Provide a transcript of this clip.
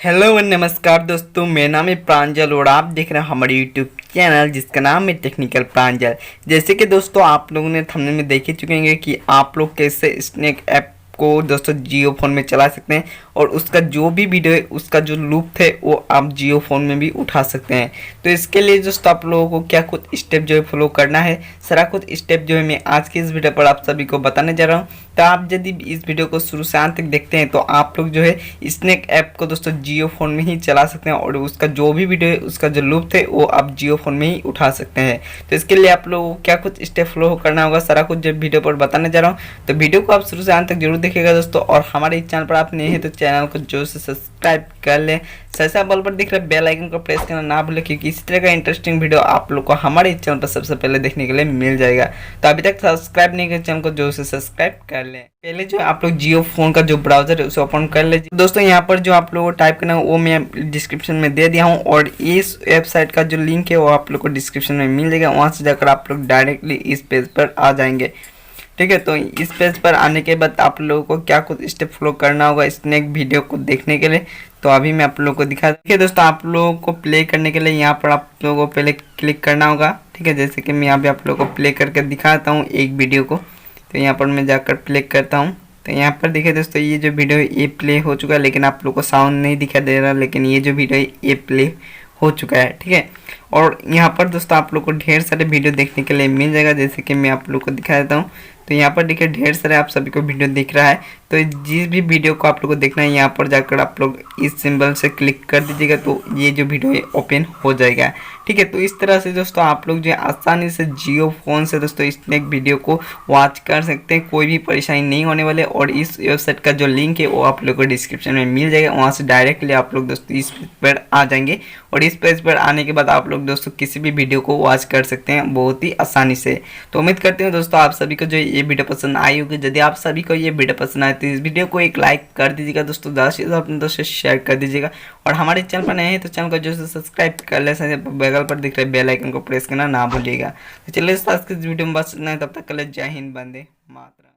Hello और नमस्कार दोस्तों, मेरा नाम है प्रांजल और आप देख रहे हैं हमारे यूट्यूब चैनल जिसका नाम है टेक्निकल प्रांजल। जैसे कि दोस्तों आप लोगों ने थंबनेल में देख ही चुके होंगे कि आप लोग कैसे स्नैक ऐप को दोस्तों जियो फ़ोन में चला सकते हैं और उसका जो भी वीडियो है उसका जो लूप है वो आप जियो फ़ोन में भी उठा सकते हैं। तो इसके लिए दोस्तों आप लोगों को क्या कुछ स्टेप जो है फॉलो करना है, सारा कुछ स्टेप जो है मैं आज की इस वीडियो पर आप सभी को बताने जा रहा हूँ। तो आप यदि इस वीडियो को शुरू से अंत तक देखते हैं तो आप लोग जो है स्नैक ऐप को दोस्तों जियो फ़ोन में ही चला सकते हैं और उसका जो भी वीडियो है उसका जो लूप है वो आप जियो फ़ोन में ही उठा सकते हैं। तो इसके लिए आप लोगों को क्या कुछ स्टेप फॉलो करना होगा, सारा कुछ जो वीडियो पर बताने जा रहा हूँ। तो वीडियो को आप शुरू से अंत तक जरूर देखिएगा दोस्तों। और हमारे इस चैनल पर आप नए हैं तो चैनल को जो से सब्सक्राइब कर लें, साथ बॉल पर दिख रहे बेल आइकन को प्रेस करना ना भूलें, क्योंकि इसी तरह का इंटरेस्टिंग वीडियो आप लोग को हमारे इस चैनल पर सबसे पहले देखने के लिए मिल जाएगा। तो अभी तक सब्सक्राइब नहीं किया चैनल को जो से सब्सक्राइब कर लें। पहले जो आप लोग जियो फोन का जो ब्राउजर है उसे ओपन कर लीजिए दोस्तों। यहाँ पर जो आप लोगों को टाइप करना है वो मैं डिस्क्रिप्शन में दे दिया हूँ और इस वेबसाइट का जो लिंक है वो आप लोग को डिस्क्रिप्शन में मिल जाएगा। वहाँ से जाकर आप लोग डायरेक्टली इस पेज पर आ जाएंगे। ठीक है, तो इस पेज पर आने के बाद आप लोगों को क्या कुछ स्टेप फॉलो करना होगा स्नैक वीडियो को देखने के लिए, तो अभी मैं आप लोगों को दिखा। देखिए दोस्तों, आप लोगों को प्ले करने के लिए यहाँ पर आप लोगों को पहले क्लिक करना होगा। ठीक है, जैसे कि मैं यहाँ पे आप लोगों को प्ले करके दिखाता हूँ एक वीडियो को। तो यहाँ पर मैं जाकर प्ले करता हूँ। तो यहाँ पर देखिए दोस्तों, ये जो वीडियो है ये प्ले हो चुका है, लेकिन आप लोगों को साउंड नहीं दिखाई दे रहा, लेकिन ये जो वीडियो है ये प्ले हो चुका है। ठीक है, और यहाँ पर दोस्तों आप लोग को ढेर सारे वीडियो देखने के लिए मिल जाएगा, जैसे कि मैं आप लोग को दिखा देता हूँ। तो यहाँ पर देखिए ढेर सारे आप सभी को वीडियो दिख रहा है। तो जिस भी वीडियो को आप लोग को देखना है यहाँ पर जाकर आप लोग इस सिंबल से क्लिक कर दीजिएगा, तो ये जो वीडियो है ओपन हो जाएगा। ठीक है, तो इस तरह से दोस्तों आप लोग जो है आसानी से जियो फोन से दोस्तों स्नैक वीडियो को वॉच कर सकते हैं, कोई भी परेशानी नहीं होने वाले। और इस वेबसाइट का जो लिंक है वो आप लोग को डिस्क्रिप्शन में मिल जाएगा, वहाँ से डायरेक्टली आप लोग दोस्तों इस पेज पर आ जाएंगे और इस पेज पर आने के बाद आप लोग दोस्तों किसी भी वीडियो को वॉच कर सकते हैं बहुत ही आसानी से। तो उम्मीद करते हैं दोस्तों आप सभी को जो ये वीडियो पसंद आई होगी। यदि आप सभी को ये वीडियो पसंद आए तो इस वीडियो को एक लाइक कर दीजिएगा दोस्तों, ज़्यादा से ज़्यादा अपने दोस्तों से शेयर कर दीजिएगा। और हमारे चैनल पर नए हैं तो चैनल को जो है सब्सक्राइब कर ले, बगल पर दिख रहे बेल आइकन को प्रेस करना ना भूलिएगा। तो चलिए आज के वीडियो में बस इतना है, तब तक के लिए जय हिंद, वंदे मातरम।